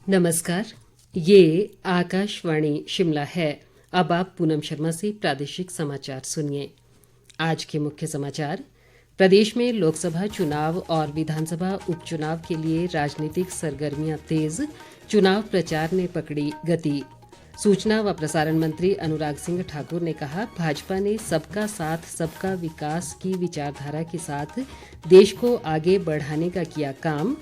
नमस्कार। ये आकाशवाणी शिमला है। अब आप पूनम शर्मा से प्रादेशिक समाचार सुनिए। आज के मुख्य समाचार। प्रदेश में लोकसभा चुनाव और विधानसभा उपचुनाव के लिए राजनीतिक सरगर्मियां तेज। चुनाव प्रचार ने पकड़ी गति। सूचना व प्रसारण मंत्री अनुराग सिंह ठाकुर ने कहा, भाजपा ने सबका साथ सबका विकास की विचारधारा के साथ देश को आगे बढ़ाने का किया काम।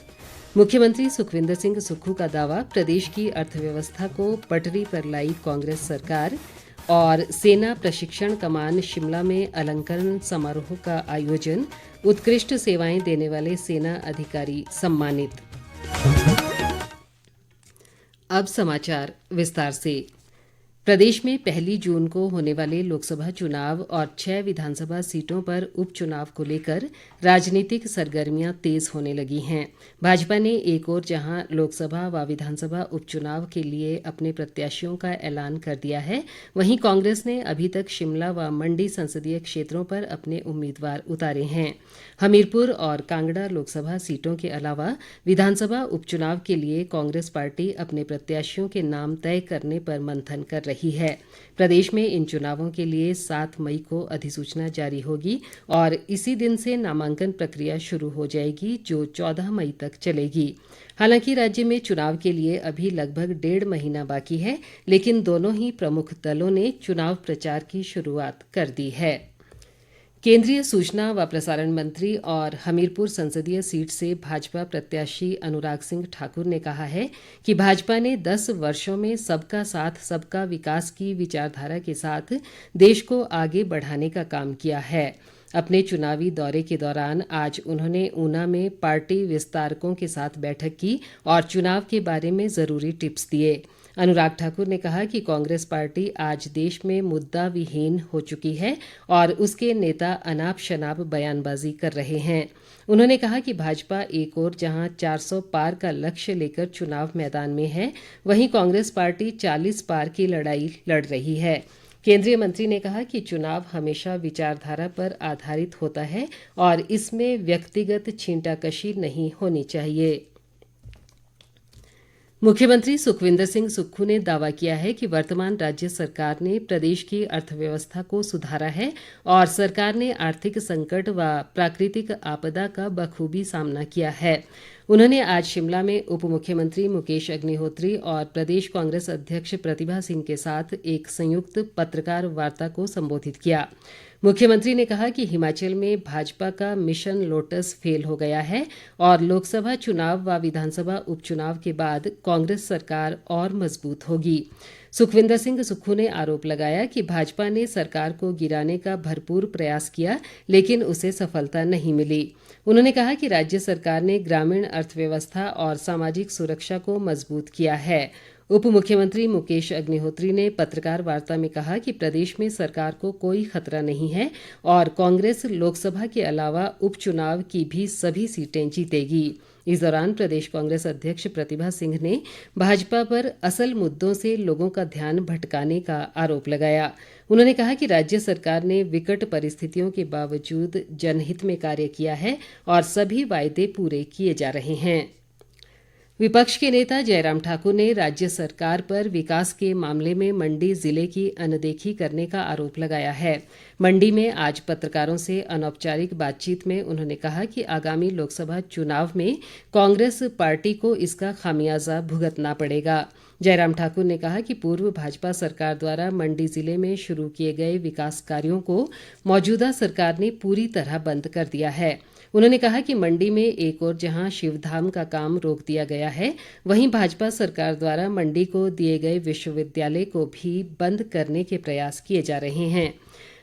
मुख्यमंत्री सुखविंदर सिंह सुक्खू का दावा, प्रदेश की अर्थव्यवस्था को पटरी पर लाई कांग्रेस सरकार। और सेना प्रशिक्षण कमान शिमला में अलंकरण समारोह का आयोजन। उत्कृष्ट सेवाएं देने वाले सेना अधिकारी सम्मानित। अब समाचार विस्तार से। प्रदेश में 1 जून को होने वाले लोकसभा चुनाव और 6 विधानसभा सीटों पर उपचुनाव को लेकर राजनीतिक सरगर्मियां तेज होने लगी हैं। भाजपा ने एक ओर जहां लोकसभा व विधानसभा उपचुनाव के लिए अपने प्रत्याशियों का ऐलान कर दिया है, वहीं कांग्रेस ने अभी तक शिमला व मंडी संसदीय क्षेत्रों पर अपने उम्मीदवार उतारे हैं। हमीरपुर और कांगड़ा लोकसभा सीटों के अलावा विधानसभा उपचुनाव के लिए कांग्रेस पार्टी अपने प्रत्याशियों के नाम तय करने पर मंथन कर रही है। प्रदेश में इन चुनावों के लिए 7 मई को अधिसूचना जारी होगी और इसी दिन से नामांकन प्रक्रिया शुरू हो जाएगी, जो 14 मई तक चलेगी। हालांकि राज्य में चुनाव के लिए अभी लगभग 1.5 महीना बाकी है, लेकिन दोनों ही प्रमुख दलों ने चुनाव प्रचार की शुरुआत कर दी है। केंद्रीय सूचना व प्रसारण मंत्री और हमीरपुर संसदीय सीट से भाजपा प्रत्याशी अनुराग सिंह ठाकुर ने कहा है कि भाजपा ने 10 वर्षों में सबका साथ सबका विकास की विचारधारा के साथ देश को आगे बढ़ाने का काम किया है। अपने चुनावी दौरे के दौरान आज उन्होंने ऊना में पार्टी विस्तारकों के साथ बैठक की और चुनाव के बारे में ज़रूरी टिप्स दिए। अनुराग ठाकुर ने कहा कि कांग्रेस पार्टी आज देश में मुद्दा विहीन हो चुकी है और उसके नेता अनाप शनाप बयानबाजी कर रहे हैं। उन्होंने कहा कि भाजपा एक ओर जहां 400 पार का लक्ष्य लेकर चुनाव मैदान में है, वहीं कांग्रेस पार्टी 40 पार की लड़ाई लड़ रही है। केंद्रीय मंत्री ने कहा कि चुनाव हमेशा विचारधारा पर आधारित होता है और इसमें व्यक्तिगत छींटाकशी नहीं होनी चाहिए। मुख्यमंत्री सुखविंदर सिंह सुक्खू ने दावा किया है कि वर्तमान राज्य सरकार ने प्रदेश की अर्थव्यवस्था को सुधारा है और सरकार ने आर्थिक संकट व प्राकृतिक आपदा का बखूबी सामना किया है। उन्होंने आज शिमला में उप मुख्यमंत्री मुकेश अग्निहोत्री और प्रदेश कांग्रेस अध्यक्ष प्रतिभा सिंह के साथ एक संयुक्त पत्रकार वार्ता को संबोधित किया। मुख्यमंत्री ने कहा कि हिमाचल में भाजपा का मिशन लोटस फेल हो गया है और लोकसभा चुनाव व विधानसभा उपचुनाव के बाद कांग्रेस सरकार और मजबूत होगी। सुखविंदर सिंह सुक्खू ने आरोप लगाया कि भाजपा ने सरकार को गिराने का भरपूर प्रयास किया, लेकिन उसे सफलता नहीं मिली। उन्होंने कहा कि राज्य सरकार ने ग्रामीण अर्थव्यवस्था और सामाजिक सुरक्षा को मजबूत किया है। उप मुख्यमंत्री मुकेश अग्निहोत्री ने पत्रकार वार्ता में कहा कि प्रदेश में सरकार को कोई खतरा नहीं है और कांग्रेस लोकसभा के अलावा उपचुनाव की भी सभी सीटें जीतेगी। इस दौरान प्रदेश कांग्रेस अध्यक्ष प्रतिभा सिंह ने भाजपा पर असल मुद्दों से लोगों का ध्यान भटकाने का आरोप लगाया। उन्होंने कहा कि राज्य सरकार ने विकट परिस्थितियों के बावजूद जनहित में कार्य किया है और सभी वायदे पूरे किए जा रहे हैं। विपक्ष के नेता जयराम ठाकुर ने राज्य सरकार पर विकास के मामले में मंडी जिले की अनदेखी करने का आरोप लगाया है। मंडी में आज पत्रकारों से अनौपचारिक बातचीत में उन्होंने कहा कि आगामी लोकसभा चुनाव में कांग्रेस पार्टी को इसका खामियाजा भुगतना पड़ेगा। जयराम ठाकुर ने कहा कि पूर्व भाजपा सरकार द्वारा मंडी जिले में शुरू किए गए विकास कार्यों को मौजूदा सरकार ने पूरी तरह बंद कर दिया है। उन्होंने कहा कि मंडी में एक ओर जहां शिवधाम का काम रोक दिया गया है, वहीं भाजपा सरकार द्वारा मंडी को दिए गए विश्वविद्यालय को भी बंद करने के प्रयास किए जा रहे हैं।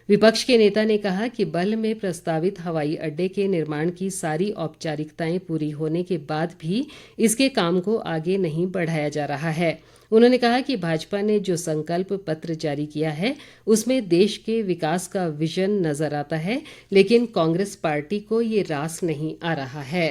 विपक्ष के नेता ने कहा कि बल्ह में प्रस्तावित हवाई अड्डे के निर्माण की सारी औपचारिकताएं पूरी होने के बाद भी इसके काम को आगे नहीं बढ़ाया जा रहा है। उन्होंने कहा कि भाजपा ने जो संकल्प पत्र जारी किया है, उसमें देश के विकास का विजन नजर आता है, लेकिन कांग्रेस पार्टी को ये रास नहीं आ रहा है।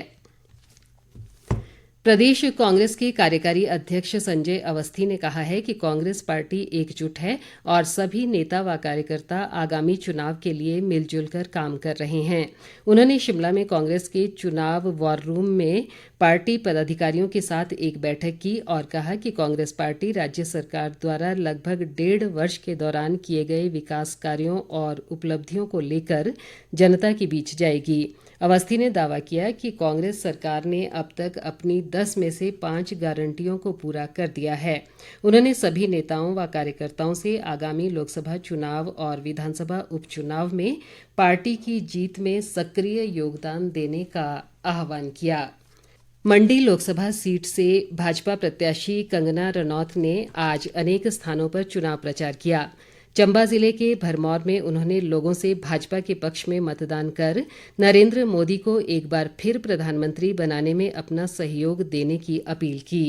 प्रदेश कांग्रेस के कार्यकारी अध्यक्ष संजय अवस्थी ने कहा है कि कांग्रेस पार्टी एकजुट है और सभी नेता व कार्यकर्ता आगामी चुनाव के लिए मिलजुल कर काम कर रहे हैं। उन्होंने शिमला में कांग्रेस के चुनाव वॉर रूम में पार्टी पदाधिकारियों के साथ एक बैठक की और कहा कि कांग्रेस पार्टी राज्य सरकार द्वारा लगभग 1.5 वर्ष के दौरान किए गए विकास कार्यों और उपलब्धियों को लेकर जनता के बीच जाएगी। अवस्थी ने दावा किया कि कांग्रेस सरकार ने अब तक अपनी 10 में से 5 गारंटियों को पूरा कर दिया है। उन्होंने सभी नेताओं व कार्यकर्ताओं से आगामी लोकसभा चुनाव और विधानसभा उपचुनाव में पार्टी की जीत में सक्रिय योगदान देने का आह्वान किया। मंडी लोकसभा सीट से भाजपा प्रत्याशी कंगना रनौत ने आज अनेक स्थानों पर चुनाव प्रचार किया। चंबा जिले के भरमौर में उन्होंने लोगों से भाजपा के पक्ष में मतदान कर नरेंद्र मोदी को एक बार फिर प्रधानमंत्री बनाने में अपना सहयोग देने की अपील की।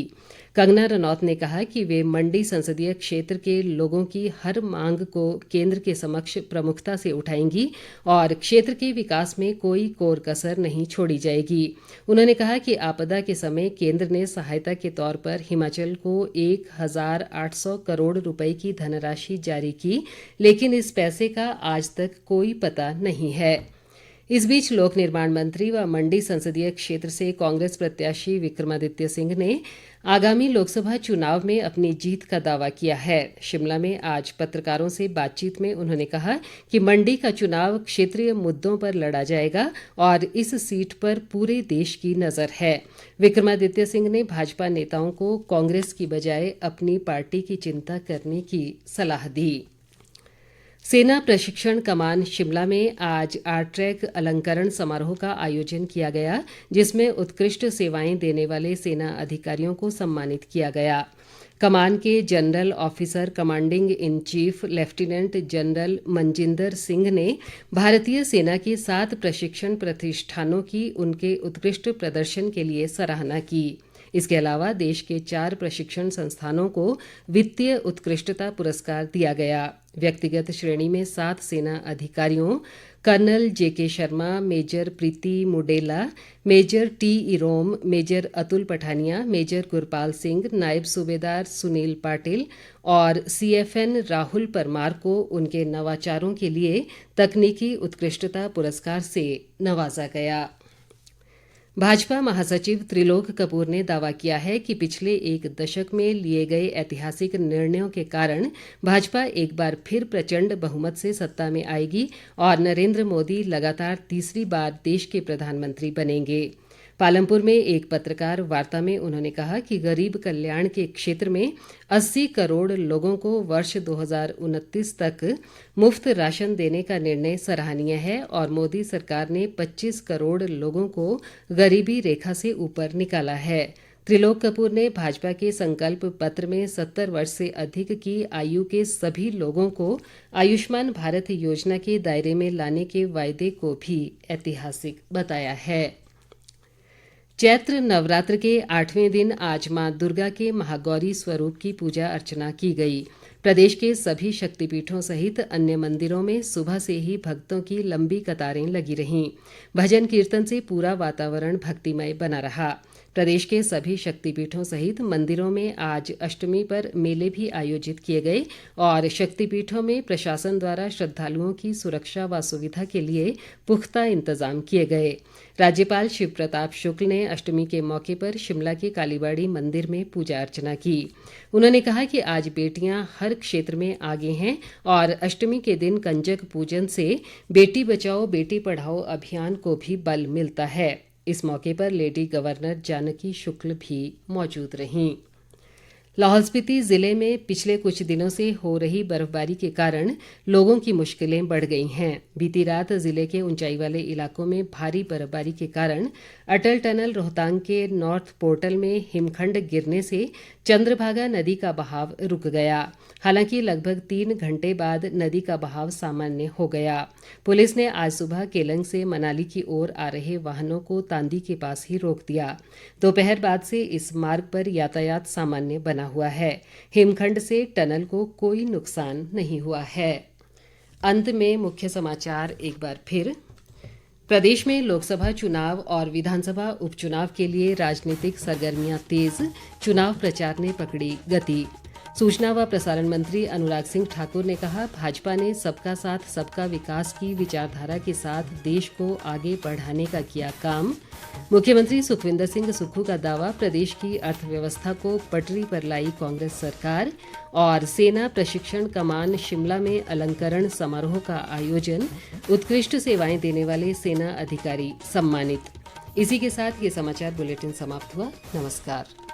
कंगना रनौत ने कहा कि वे मंडी संसदीय क्षेत्र के लोगों की हर मांग को केंद्र के समक्ष प्रमुखता से उठाएंगी और क्षेत्र के विकास में कोई कोर कसर नहीं छोड़ी जाएगी। उन्होंने कहा कि आपदा के समय केंद्र ने सहायता के तौर पर हिमाचल को 1,800 करोड़ रुपए की धनराशि जारी की, लेकिन इस पैसे का आज तक कोई पता नहीं है। इस बीच लोक निर्माण मंत्री व मंडी संसदीय क्षेत्र से कांग्रेस प्रत्याशी विक्रमादित्य सिंह ने आगामी लोकसभा चुनाव में अपनी जीत का दावा किया है। शिमला में आज पत्रकारों से बातचीत में उन्होंने कहा कि मंडी का चुनाव क्षेत्रीय मुद्दों पर लड़ा जाएगा और इस सीट पर पूरे देश की नज़र है। विक्रमादित्य सिंह ने भाजपा नेताओं को कांग्रेस की बजाय अपनी पार्टी की चिंता करने की सलाह दी। सेना प्रशिक्षण कमान शिमला में आज आरट्रैक अलंकरण समारोह का आयोजन किया गया, जिसमें उत्कृष्ट सेवाएं देने वाले सेना अधिकारियों को सम्मानित किया गया। कमान के general officer commanding in chief lieutenant general Manjinder Singh ने भारतीय सेना के 7 प्रशिक्षण प्रतिष्ठानों की उनके उत्कृष्ट प्रदर्शन के लिए सराहना की। इसके अलावा देश के 4 प्रशिक्षण संस्थानों को वित्तीय उत्कृष्टता पुरस्कार दिया गया। व्यक्तिगत श्रेणी में 7 सेना अधिकारियों colonel JK Sharma, major Preeti Mudela, major T Irom, major Atul Pathania, major Gurpal Singh, नायब सूबेदार सुनील पाटिल और सीएफएन राहुल परमार को उनके नवाचारों के लिए तकनीकी उत्कृष्टता पुरस्कार से नवाजा गया। भाजपा महासचिव त्रिलोक कपूर ने दावा किया है कि पिछले 1 दशक में लिए गए ऐतिहासिक निर्णयों के कारण भाजपा एक बार फिर प्रचंड बहुमत से सत्ता में आएगी और नरेंद्र मोदी लगातार तीसरी बार देश के प्रधानमंत्री बनेंगे। पालमपुर में एक पत्रकार वार्ता में उन्होंने कहा कि गरीब कल्याण के क्षेत्र में 80 करोड़ लोगों को वर्ष 2029 तक मुफ्त राशन देने का निर्णय सराहनीय है और मोदी सरकार ने 25 करोड़ लोगों को गरीबी रेखा से ऊपर निकाला है। त्रिलोक कपूर ने भाजपा के संकल्प पत्र में 70 वर्ष से अधिक की आयु के सभी लोगों को आयुष्मान भारत योजना के दायरे में लाने के वायदे को भी ऐतिहासिक बताया है। चैत्र नवरात्र के 8वें दिन आज मां दुर्गा के महागौरी स्वरूप की पूजा अर्चना की गई। प्रदेश के सभी शक्तिपीठों सहित अन्य मंदिरों में सुबह से ही भक्तों की लंबी कतारें लगी रहीं। भजन कीर्तन से पूरा वातावरण भक्तिमय बना रहा। प्रदेश के सभी शक्तिपीठों सहित मंदिरों में आज अष्टमी पर मेले भी आयोजित किए गए और शक्तिपीठों में प्रशासन द्वारा श्रद्धालुओं की सुरक्षा व सुविधा के लिए पुख्ता इंतजाम किए गए। राज्यपाल शिव प्रताप शुक्ल ने अष्टमी के मौके पर शिमला के कालीबाड़ी मंदिर में पूजा अर्चना की। उन्होंने कहा कि आज बेटियां हर क्षेत्र में आगे हैं और अष्टमी के दिन कंजक पूजन से बेटी बचाओ बेटी पढ़ाओ अभियान को भी बल मिलता है। इस मौके पर लेडी गवर्नर जानकी शुक्ल भी मौजूद रहीं। लाहौल स्पीति ज़िले में पिछले कुछ दिनों से हो रही बर्फबारी के कारण लोगों की मुश्किलें बढ़ गई हैं। बीती रात ज़िले के ऊंचाई वाले इलाकों में भारी बर्फबारी के कारण अटल टनल रोहतांग के नॉर्थ पोर्टल में हिमखंड गिरने से चंद्रभागा नदी का बहाव रुक गया। हालांकि लगभग 3 घंटे बाद नदी का बहाव सामान्य हो गया। पुलिस ने आज सुबह केलंग से मनाली की ओर आ रहे वाहनों को तांदी के पास ही रोक दिया। दोपहर बाद से इस मार्ग पर यातायात सामान्य बना हुआ है। हिमखंड से टनल को कोई नुकसान नहीं हुआ है। अंत में मुख्य समाचार एक बार फिर। प्रदेश में लोकसभा चुनाव और विधानसभा उपचुनाव के लिए राजनीतिक सरगर्मियां तेज, चुनाव प्रचार ने पकड़ी गति। सूचना व प्रसारण मंत्री अनुराग सिंह ठाकुर ने कहा, भाजपा ने सबका साथ सबका विकास की विचारधारा के साथ देश को आगे बढ़ाने का किया काम। मुख्यमंत्री सुखविंदर सिंह सुक्खू का दावा, प्रदेश की अर्थव्यवस्था को पटरी पर लाई कांग्रेस सरकार। और सेना प्रशिक्षण कमान शिमला में अलंकरण समारोह का आयोजन, उत्कृष्ट सेवाएं देने वाले सेना अधिकारी सम्मानित। इसी के साथ ये समाचार बुलेटिन समाप्त हुआ। नमस्कार।